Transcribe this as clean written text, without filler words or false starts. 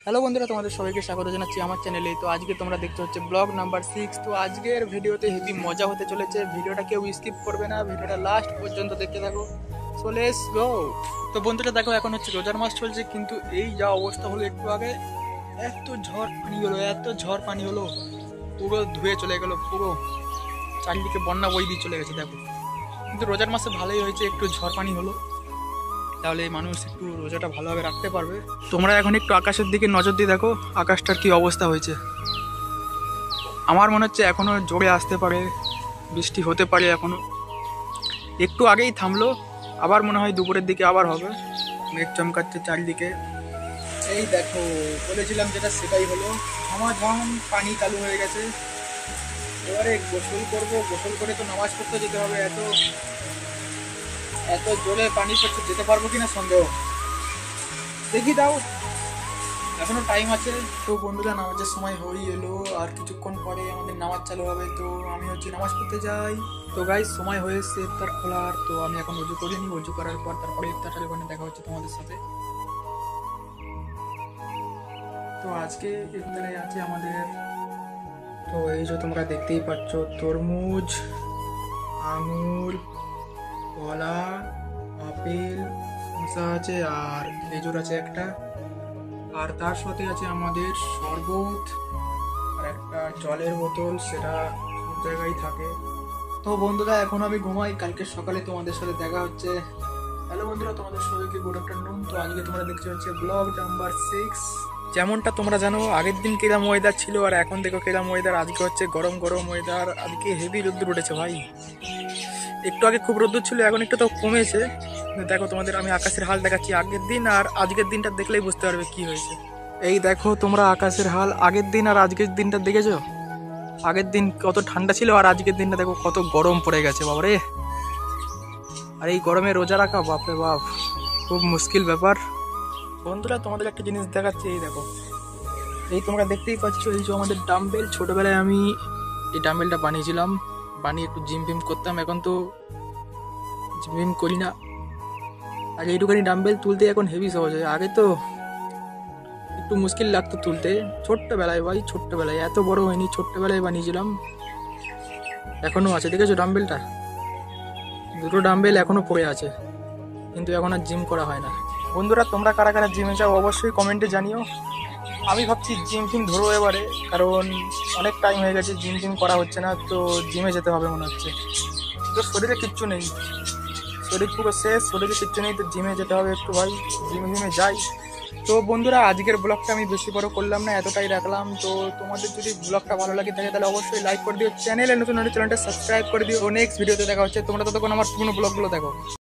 Hello বন্ধুরা, তোমাদের সবাইকে স্বাগত জানাচ্ছি আমার চ্যানেলে। তো আজকে তোমরা দেখতে হচ্ছে ব্লগ নাম্বার 6। তো আজকের ভিডিওতে হেভি মজা হতে চলেছে। ভিডিওটা কেউ স্কিপ করবে না, ভিডিওটা লাস্ট পর্যন্ত দেখতে থাকো। So let's go. তো বন্ধুরা দেখো, এখন হচ্ছে রোজার মাস চলছে, কিন্তু এই যা অবস্থা হলো একটু আগে, এত ঝড় পানি হলো, পুরো ধুয়ে চলে গেল, পুরো চারিদিকে বন্যা বই দিয়ে চলে গেছে। দেখো, কিন্তু রোজার মাসে ভালোই হয়েছে, একটু ঝড় পানি হলো, তাহলে মানুষ একটু রোজাটা ভালোভাবে রাখতে পারবে। তোমরা এখন একটু আকাশের দিকে নজর দিয়ে দেখো, আকাশটার কি অবস্থা হয়েছে। আমার মনে হচ্ছে এখনো জোরে আসতে পারে, বৃষ্টি হতে পারে। এখনো একটু আগেই থামলো, আবার মনে হয় দুপুরের দিকে আবার হবে। মেঘ চমকাচ্ছে চারিদিকে। এই দেখো, বলেছিলাম যেটা সেটাই হলো, ঝমাঝম পানি চালু হয়ে গেছে। এবারে গোসল করবো, গোসল করে তো নামাজ পড়তে যেতে হবে। এত জোরে পানি পড়ছে, যেতে পারবো কিনা সন্দেহ। দেখি দাও, এখনো টাইম আছে। তো বন্ধুরা, নামাজের সময় হয়ে এলো, আর কিছুক্ষণ পরে আমাদের নামাজ চালু হবে। তো আমি নামাজ পড়তে যাই। তো গাইস, সময় হয়ে এসছে ইফতার খোলার। তো আমি এখন উজু করিনি, উজু করার পর তারপরে ইফতার চালু করে দেখা হচ্ছে তোমাদের সাথে। তো আজকে ইফতারে আছে আমাদের, তো এই যে তোমরা দেখতেই পাচ্ছ, তরমুজ, আঙুর, কলা, আপেল, শসা আছে, আর খেজুর আছে একটা, আর তার সাথে আছে আমাদের শরবত আর একটা জলের বোতল, সেটা সব জায়গায় থাকে। তো বন্ধুরা, এখন আমি ঘুমাই, কালকে সকালে তোমাদের সাথে দেখা হচ্ছে। হ্যালো বন্ধুরা, তোমাদের সবাইকে গুড আফটারনুন। তো আজকে তোমরা দেখতে হচ্ছে ব্লগ নাম্বার 6। যেমনটা তোমরা জানো, আগের দিন কিরম ওয়েদার ছিল আর এখন দেখো কিরম ওয়েদার। আজকে হচ্ছে গরম গরম ওয়েদার, আজকে হেভি রোদ্দুর উঠেছে ভাই। একটু আগে খুব রোদ্দুর ছিল, এখন একটু তো কমেছে। দেখো, তোমাদের আমি আকাশের হাল দেখাচ্ছি আগের দিন আর আজকের দিনটা দেখলেই বুঝতে পারবে কি হয়েছে। এই দেখো তোমরা আকাশের হাল আগের দিন আর আজকের দিনটা দেখেছো? আগের দিন কত ঠান্ডা ছিল আর আজকের দিনটা দেখো কত গরম পড়ে গেছে বাবারে। আর এই গরমে রোজা রাখা, বাপরে বাপ, খুব মুশকিল ব্যাপার। বন্ধুরা, তোমাদের একটা জিনিস দেখাচ্ছি, এই দেখো, এই তোমরা দেখতেই পাচ্ছ, এই যে আমাদের ডাম্বেল। ছোটবেলায় আমি এই ডাম্বেলটা বানিয়েছিলাম, বানিয়ে একটু জিম ফিম করতাম। এখন তো জিম ফিম করি না, আর এইটুখানি ডাম্বেল তুলতে এখন হেভি সহজ হয়। আগে তো একটু মুশকিল লাগতো তুলতে, ছোট্টবেলায় ভাই, ছোট্টবেলায়, এত বড় হয়নি, ছোট্টবেলায় বানিয়েছিলাম। এখনো আছে, দেখেছো ডাম্বেলটা? দুটো ডাম্বেল এখনো পড়ে আছে, কিন্তু এখন আর জিম করা হয় না। বন্ধুরা, তোমরা কারা কারা জিমে যাও অবশ্যই কমেন্টে জানিও। আমি ভাবছি জিম ফিম ধরবো এবারে, কারণ অনেক টাইম হয়ে গেছে জিম ফিম করা হচ্ছে না। তো জিমে যেতে হবে মনে হচ্ছে। তো শরীরে কিচ্ছু নেই, শরীর পুরো শেষ, শরীরে কিচ্ছু নেই, তো জিমে যেতে হবে একটু ভাই। জিমে যাই। তো বন্ধুরা, আজকের ব্লগটা আমি বেশি বড় করলাম না, এতটাই রাখলাম। তো তোমাদের যদি ব্লগটা ভালো লাগে থাকে তাহলে অবশ্যই লাইক করে দিও, চ্যানেলে নতুন হলে চ্যানেলটা সাবস্ক্রাইব করে দিও। নেক্সট ভিডিওতে দেখা হচ্ছে। তোমরা ততক্ষণ আমার পুরনো ব্লগগুলো দেখো।